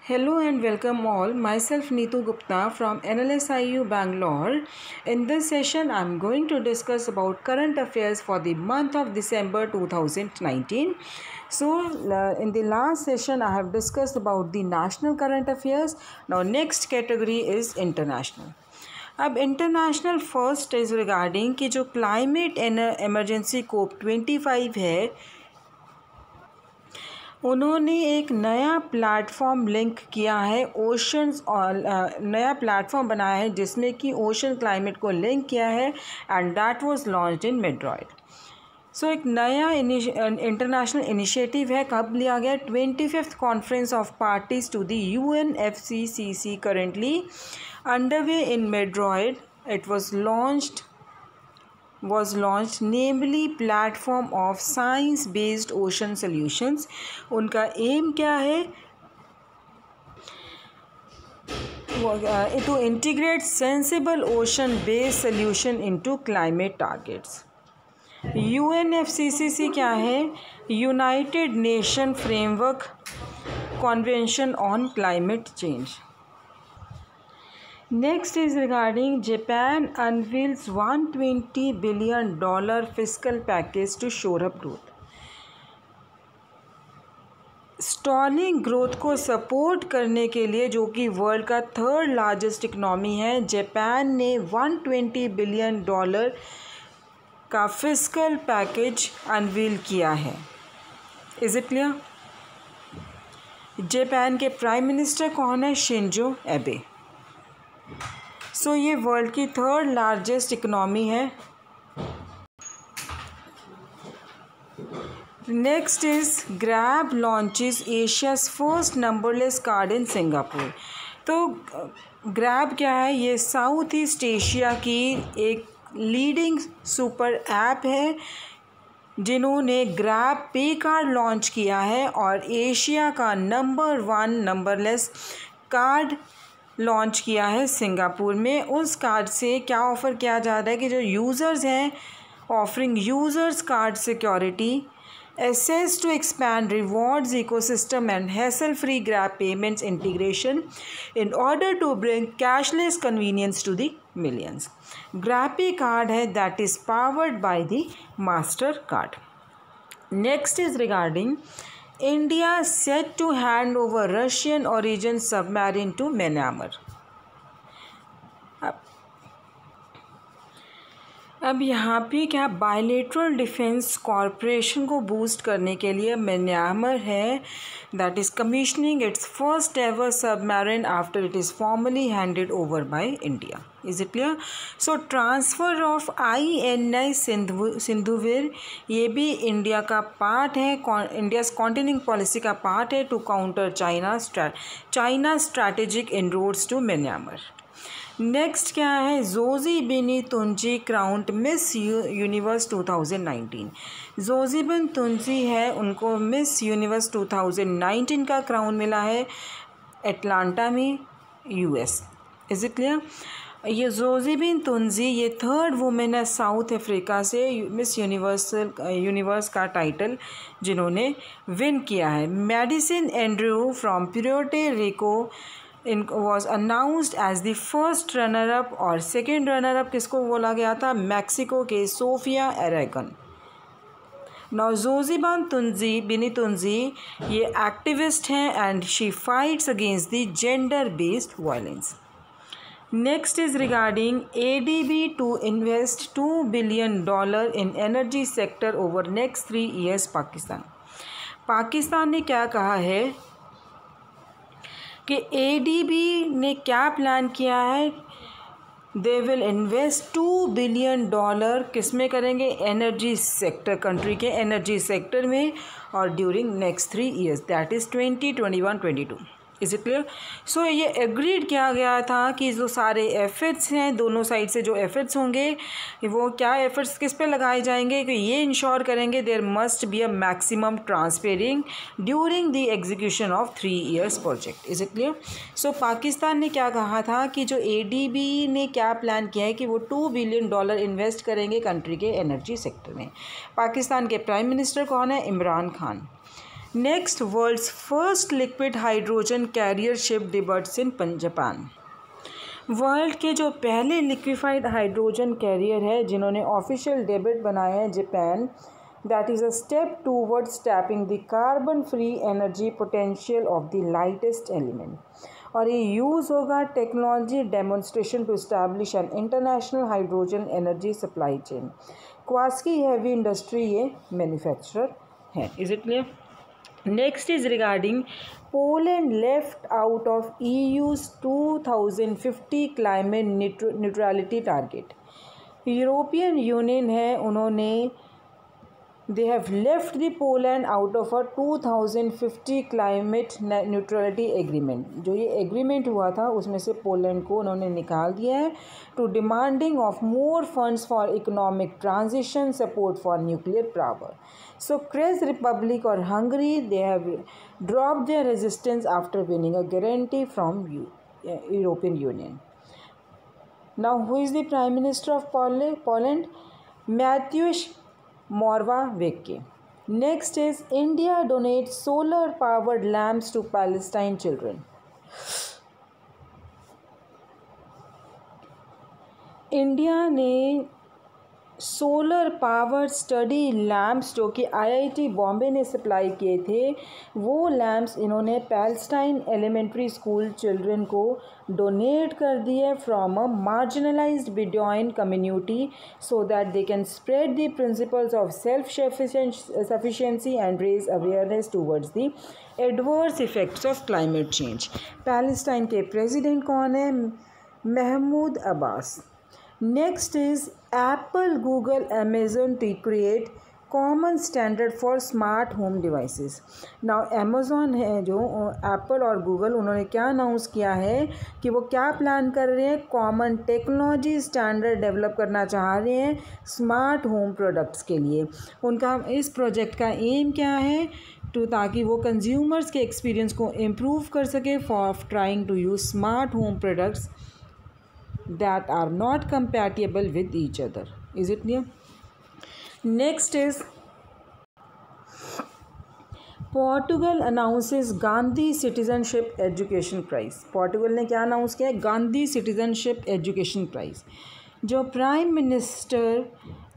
Hello and welcome all. Myself Neetu Gupta from NLSIU Bangalore. In this session, I am going to discuss about current affairs for the month of December 2019. In the last session, I have discussed about the national current affairs. Now, next category is international. अब international first is regarding कि जो climate emergency COP25 है, उन्होंने एक नया platform link किया है oceans और नया प्लेटफॉर्म बनाया है जिसमें कि ओशन क्लाइमेट को लिंक किया है and that was launched in Madrid. So एक नया इंटरनेशनल इनिशिएटिव है. कब लिया गया? 25th conference of parties to the UNFCCC currently underway in Madrid. It was launched, namely platform of science based ocean solutions. उनका M क्या है? To integrate sensible ocean based solution into climate targets. UNFCCC क्या है? United nation framework convention on climate change. Next is regarding Japan unveils $120 billion fiscal package to shore up growth. Stalling growth को support करने के लिए, जो कि world का third largest economy है, जापान ने $120 बिलियन का फिस्कल पैकेज अनवील किया है. Is it clear? जापान के प्राइम मिनिस्टर कौन है? Shinzo Abe. सो ये वर्ल्ड की थर्ड लार्जेस्ट इकनॉमी है. Next is Grab launches Asia's first numberless card in Singapore. तो ग्रैब क्या है? ये साउथ ईस्ट एशिया की एक लीडिंग सुपर ऐप है जिन्होंने ग्रैब पे कार्ड लॉन्च किया है और एशिया का नंबर 1 नंबरलेस कार्ड लॉन्च किया है सिंगापुर में. उस कार्ड से क्या ऑफ़र किया जा रहा है कि जो यूज़र्स हैं, offering users card security, access to expand rewards ecosystem and hassle-free Grab payments integration in order to bring cashless convenience to the millions. GrabPay card है that is powered by the MasterCard. Next is regarding India set to hand over Russian origin submarine to Myanmar. अब यहाँ पे क्या bilateral defence corporation को boost करने के लिए Myanmar है that is commissioning its first ever submarine after it is formally handed over by India. Is it clear? So transfer of INI Sindhuvir, ये भी इंडिया का पार्ट है, इंडियाज़ कॉन्टिनिंग पॉलिसी का पार्ट है to counter China strategic inroads to Myanmar. Next क्या है? Zozibini Tunzi crowned Miss Universe 2019. Zozibini Tunzi है, उनको मिस यूनिवर्स 2019 का क्राउन मिला है एटलांटा में, US. Is it clear? ये जोज़िबिन तुंजी ये थर्ड वुमेन है साउथ अफ्रीका से मिस यूनिवर्स का टाइटल जिन्होंने विन किया है. Medicine Andrew from Puerto Rico was announced as the first runner up और सेकेंड रनर अप किसको बोला गया था? मैक्सिको के सोफिया अरेगन. नाउ जोज़िबिनी तुंजी ये एक्टिविस्ट हैं and she fights against the gender based violence. Next is regarding ADB to invest $2 billion in energy sector over next 3 years. Pakistan ने क्या कहा है कि ADB ने क्या प्लान किया है? दे विल इन्वेस्ट $2 बिलियन किस में करेंगे? एनर्जी सेक्टर, कंट्री के एनर्जी सेक्टर में, और during next 3 years that is 2021-22. Is it clear? So ये एग्रीड किया गया था कि जो सारे एफर्ट्स हैं, दोनों साइड से जो एफर्ट्स होंगे, वो क्या एफर्ट्स किस पे लगाए जाएंगे कि ये इंश्योर करेंगे there must be a maximum transferring during the execution of 3 years project. Is it clear? So Pakistan ने क्या कहा था कि जो ADB ने क्या प्लान किया है कि वो $2 बिलियन इन्वेस्ट करेंगे कंट्री के एनर्जी सेक्टर में. पाकिस्तान के प्राइम मिनिस्टर कौन है? Imran Khan. Next, world's first liquid hydrogen carrier ship debuts in Japan. World के जो पहले लिक्विफाइड हाइड्रोजन कैरियर है जिन्होंने ऑफिशियल डेबिट बनाया है Japan, that is a step towards tapping the carbon free energy potential of the lightest element. और ये use होगा technology demonstration to establish an international hydrogen energy supply chain. Kawasaki heavy industry ये manufacturer है। Is it clear? Next is regarding Poland left out of EU's 2050 climate neutrality target। European union है, उन्होंने they have left the Poland out of a 2050 climate neutrality agreement। जो ये agreement हुआ था उसमें से पोलैंड को उन्होंने निकाल दिया है, to demanding of more funds for economic transition, support for nuclear power. So Czech republic और Hungary they have drop their resistance after winning a guarantee from European Union. Now who is the prime minister of Poland? Mateusz Morawiecki। Next is India donates solar powered lamps to Palestine children। India ने solar power study lamps जो कि IIT Bombay ने supply किए थे, वो lamps इन्होंने Palestine elementary school children को donate कर दिए from a marginalised Bedouin community, so that they can spread the principles of self sufficiency and raise awareness towards the adverse effects of climate change. Palestine के president कौन है? Mahmood Abbas. Next is Apple, Google, Amazon to create common standard for smart home devices। Now Amazon है जो Apple और Google, उन्होंने क्या announce किया है कि वो क्या प्लान कर रहे हैं? कॉमन टेक्नोलॉजी स्टैंडर्ड डेवलप करना चाह रहे हैं स्मार्ट होम प्रोडक्ट्स के लिए। उनका इस प्रोजेक्ट का एम क्या है? ताकि वो कंज्यूमर्स के एक्सपीरियंस को इम्प्रूव कर सके for trying to use smart home products that are not compatible with each other। Is it clear? Next is Portugal announces Gandhi Citizenship Education Prize। Portugal ने क्या अनाउंस किया है? Gandhi citizenship education prize. जो prime minister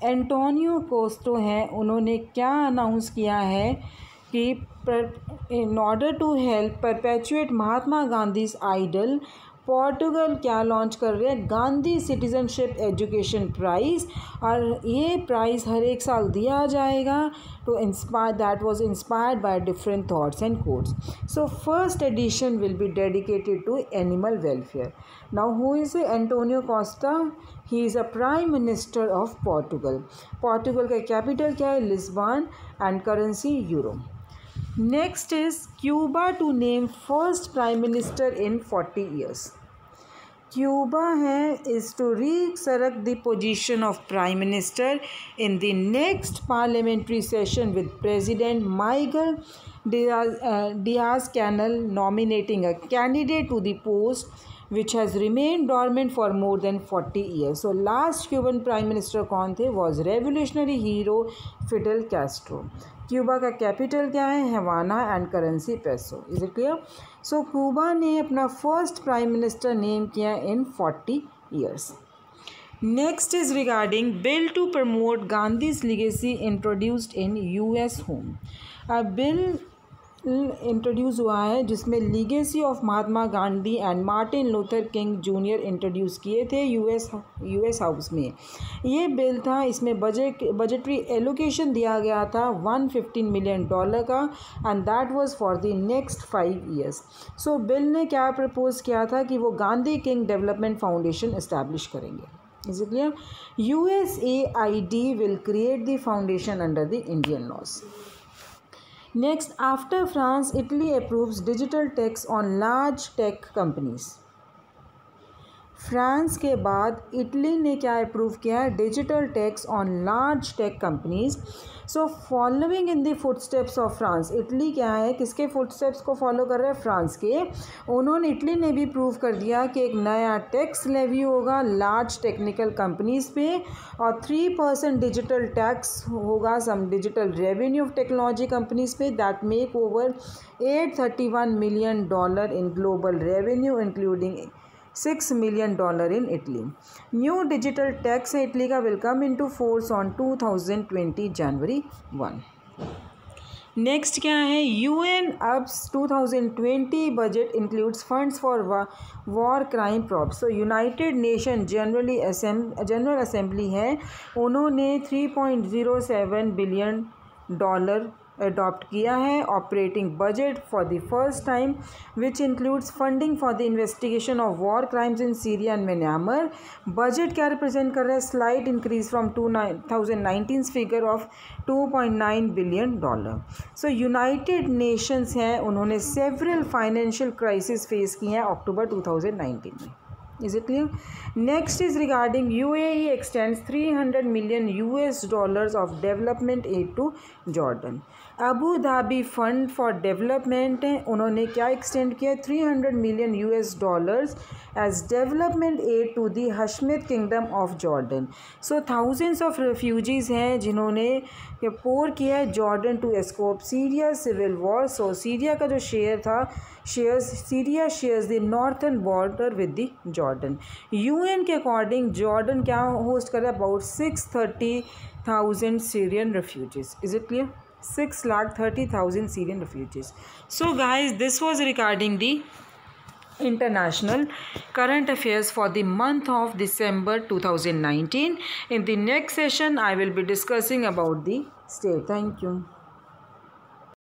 Antonio Costa हैं, उन्होंने क्या announce किया है कि in order to help perpetuate Mahatma Gandhi's ideal, Portugal क्या लॉन्च कर रहे हैं? Gandhi citizenship education prize. और ये प्राइज़ हर एक साल दिया जाएगा to inspire, that was inspired by different thoughts and codes. So first edition will be dedicated to animal welfare. Now who is Antonio Costa? He is a prime minister of Portugal. Portugal का capital क्या है? Lisbon and currency euro. Next is Cuba to name first prime minister in 40 years। Cuba है is to resurrect the position of prime minister in the next parliamentary session with President Miguel Diaz-Canel nominating a candidate to the post which has remained dormant for more than 40 years। So last Cuban prime minister कौन थे? Was revolutionary hero Fidel Castro। Cuba का capital क्या है? Havana and currency peso. Is it clear? So Cuba ने अपना first prime minister name किया in 40 years. Next is regarding bill to promote Gandhi's legacy introduced in US House. अब bill introduce हुआ है जिसमें legacy of Mahatma Gandhi and Martin Luther King junior introduce किए थे US house में। ये बिल था, इसमें बजटरी एलोकेशन दिया गया था $115 मिलियन का, and that was for the next 5 years. So bill ने क्या प्रपोज किया था कि वो Gandhi King development foundation establish करेंगे। Is it clear? USAID will create the foundation under the Indian laws. Next, after France, Italy approves digital tax on large tech companies। France के बाद Italy ने क्या अप्रूव किया है, digital tax on large tech companies. So following in the footsteps of France, Italy क्या है, किसके footsteps को फॉलो कर रहे हैं, फ्रांस के। उन्होंने, इटली ने भी प्रूव कर दिया कि एक नया टैक्स लेवी होगा लार्ज टेक्निकल कंपनीज पे, और 3% डिजिटल टैक्स होगा some digital revenue of technology companies पे that make over $831 million in global revenue including $6 million in Italy. New digital tax है इटली का will come into force on 2020 January 1. Next क्या है, UN अब 2020 budget includes funds for war crime probes. So United Nation General Assembly है, उन्होंने $3.07 billion adopt किया है operating budget for the first time, which includes funding for the investigation of war crimes in Syria and Myanmar. Budget क्या represent कर रहा है, slight increase from 2019 figure of $2.9 billion. So United Nations हैं, उन्होंने several financial crisis face किए हैं अक्टूबर 2019 में। Is it clear? Next is regarding UAE extends $300 million of development aid to Jordan. Abu Dhabi fund for development है, उन्होंने क्या extend किया, $300 million as development aid to the Hashemite kingdom of Jordan. So thousands of refugees हैं जिन्होंने pour किया है Jordan to escape Syria civil war. So Syria का जो Syria shares the northern border with the Jordan. UN के according Jordan क्या host कर रहा है, about 630,000 Syrian refugees. Is it clear, 630,000 Syrian refugees. So guys, this was regarding the international current affairs for the month of December 2019. In the next session, I will be discussing about the state. Thank you.